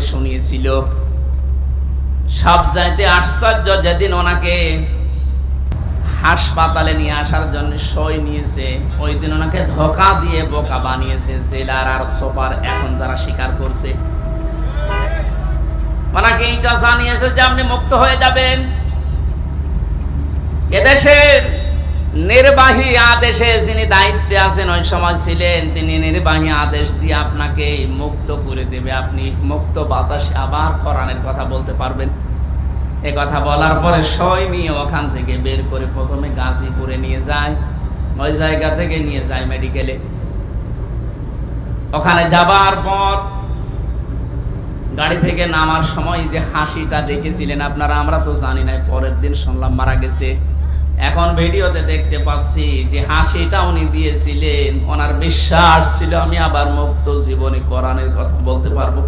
আমাকে শুনিয়েছিল। সব চাইতে আশ্চর্য, যেদিন ওনাকে হাসপাতালে নিয়ে আসার জন্য সই নিয়েছে, ওই দিন ওনাকে ধোঁকা দিয়ে বোকা বানিয়েছে জেলার আর সোপার। এখন যারা স্বীকার করছে, ওনাকে এটা জানিয়েছে যে আপনি মুক্ত হয়ে যাবেন। এদেশের নির্বাহী আদেশে যিনি দায়িত্বে আছেন ওই সময় ছিলেন, তিনি নির্বাহী আদেশ দিয়ে আপনাকে মুক্ত করে দেবে। আপনি মুক্ত বাতাসে আবার কোরআনের কথা বলতে পারবেন। এ কথা বলার পরে সই নিয়ে ওখান থেকে বের করে প্রথমে গাজীপুরে নিয়ে যায়, ওই জায়গা থেকে নিয়ে যায় মেডিকেলে। ওখানে যাবার পর গাড়ি থেকে নামার সময় যে হাসিটা দেখেছিলেন আপনারা, আমরা তো জানি না, পরের দিন শুনলাম মারা গেছে। এখন ভিডিওতে দেখতে পাচ্ছি যে হাসিটা উনি দিয়েছিলেন, ওনার বিশ্বাস ছিল আমি আবার মুক্ত জীবনে কোরআনের কথা বলতে পারবো।